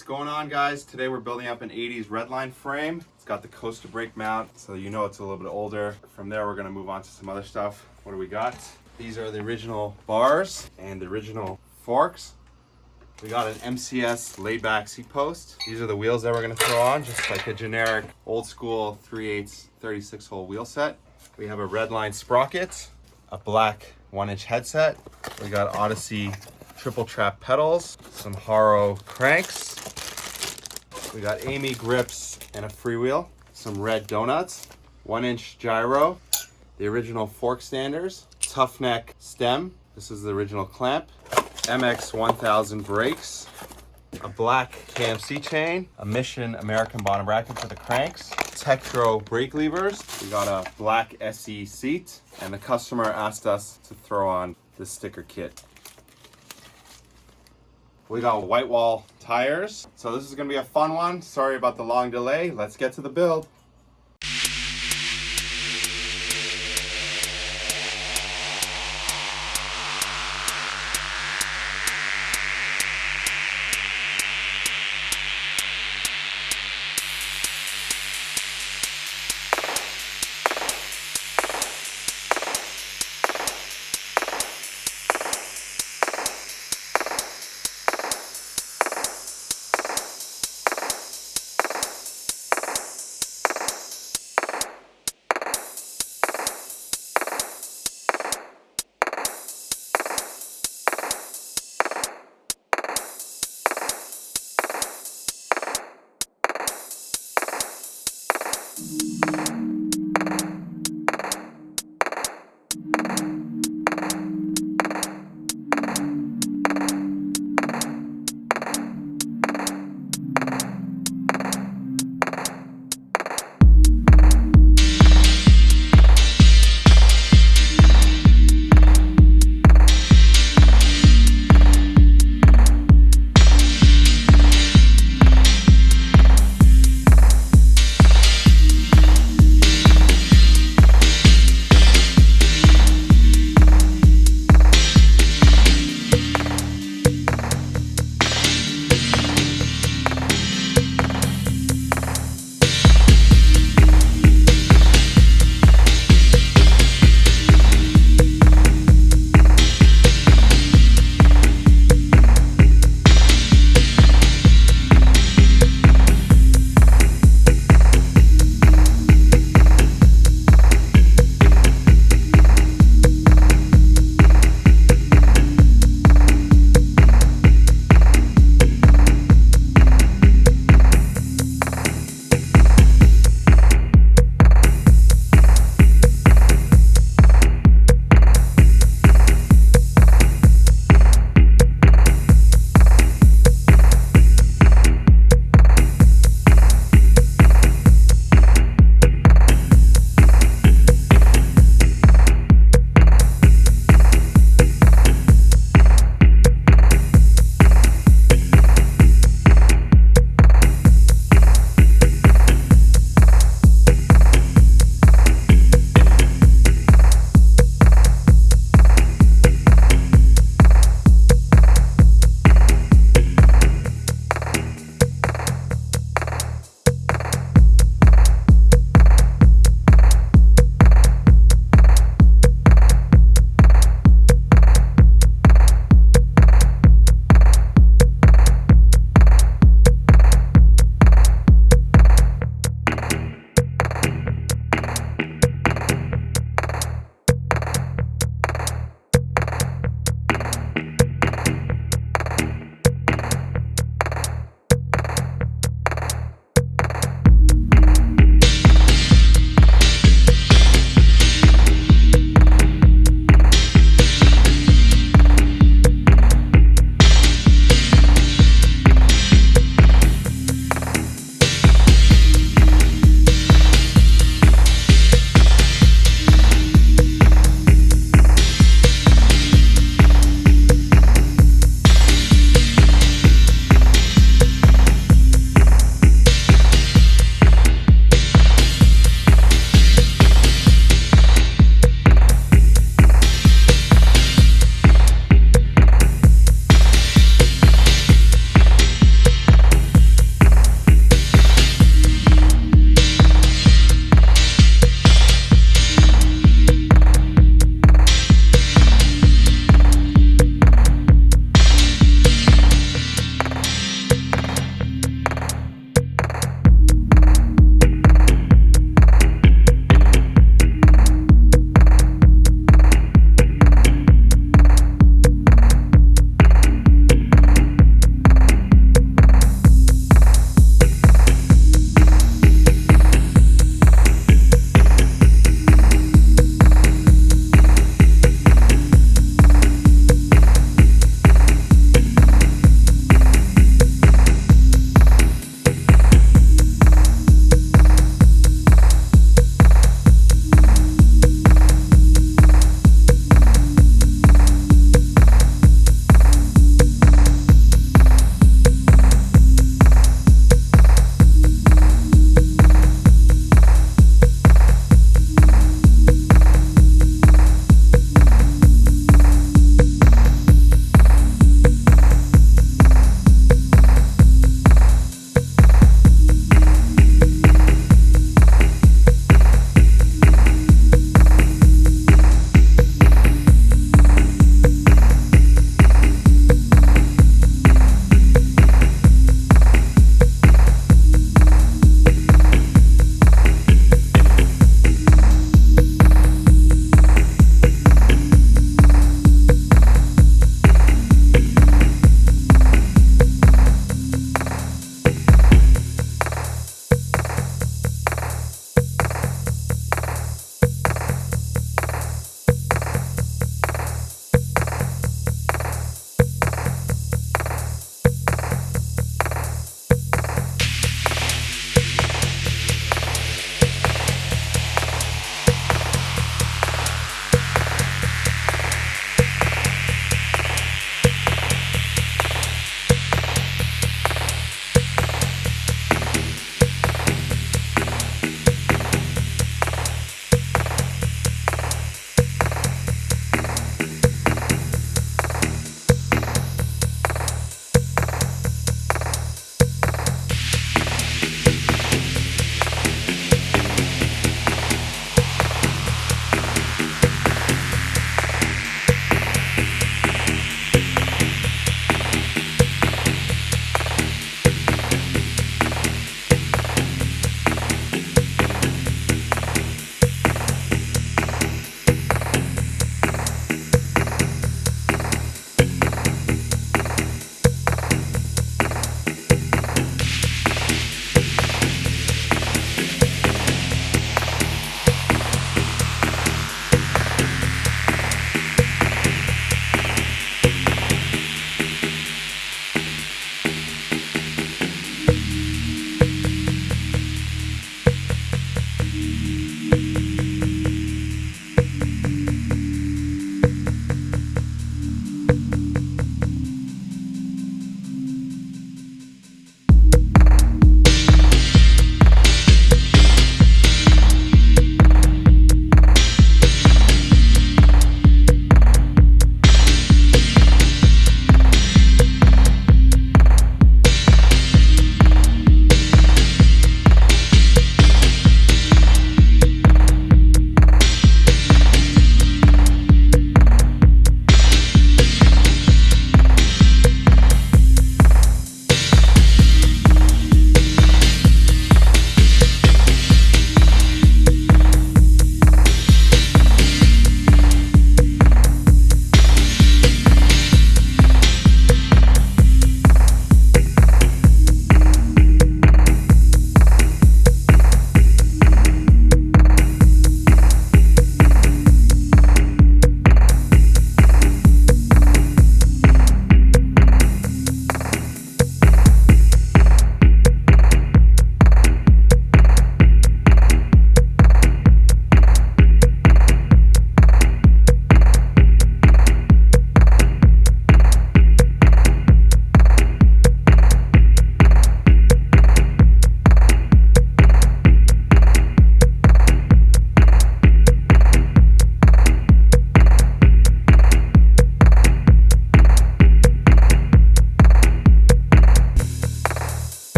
What's going on, guys? Today we're building up an 80's Redline frame. It's got the coaster brake mount, so you know it's a little bit older. From there we're gonna move on to some other stuff. What do we got? These are the original bars and the original forks. We got an MCS laid back seat post. These are the wheels that we're gonna throw on, just like a generic old school 3/8 36 hole wheel set. We have a Redline sprocket, a black 1-inch headset. We got Odyssey triple trap pedals, some Haro cranks. We got Amy grips and a freewheel, some red donuts, 1-inch gyro, the original fork standers, Tuff Nuck Stem. This is the original clamp, MX 1000 brakes, a black KMC chain, a Mission American bottom bracket for the cranks, Tektro brake levers. We got a black SE seat, and the customer asked us to throw on this sticker kit. We got white wall tires. So this is gonna be a fun one. Sorry about the long delay. Let's get to the build.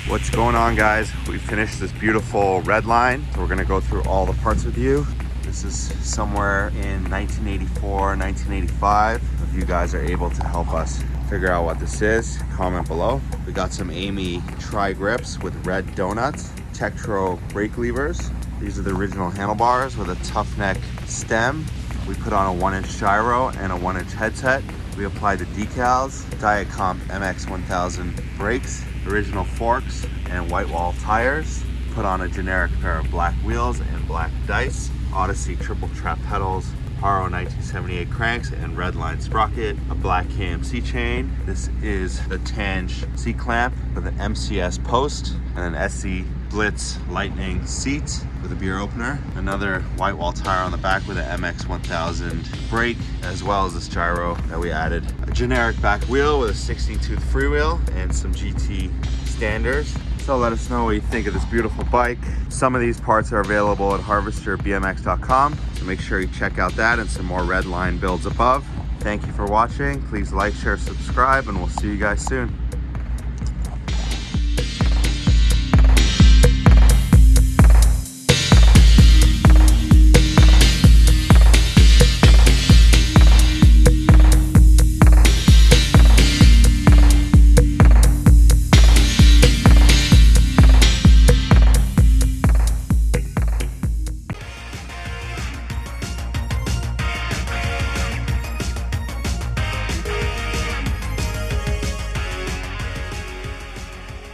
What's going on, guys? We finished this beautiful Redline, so we're gonna go through all the parts with you. This is somewhere in 1984, 1985. If you guys are able to help us figure out what this is, comment below. We got some Amy tri-grips with red donuts, Tektro brake levers. These are the original handlebars with a Tuff Nuck Stem. We put on a 1-inch gyro and a 1-inch headset. We applied the decals, Diet Comp MX 1000 brakes, original forks, and white wall tires. Put on a generic pair of black wheels and black dice, Odyssey triple trap pedals, Haro 1978 cranks, and Redline sprocket, a black KMC chain. This is the Tange C-clamp with an MCS post and an SC Blitz Lightning seat with a beer opener. Another white wall tire on the back with an MX 1000 brake, as well as this gyro that we added. A generic back wheel with a 16-tooth freewheel and some GT standers. So let us know what you think of this beautiful bike. Some of these parts are available at harvesterbmx.com, so make sure you check out that and some more Redline builds above. Thank you for watching. Please like, share, subscribe, and we'll see you guys soon.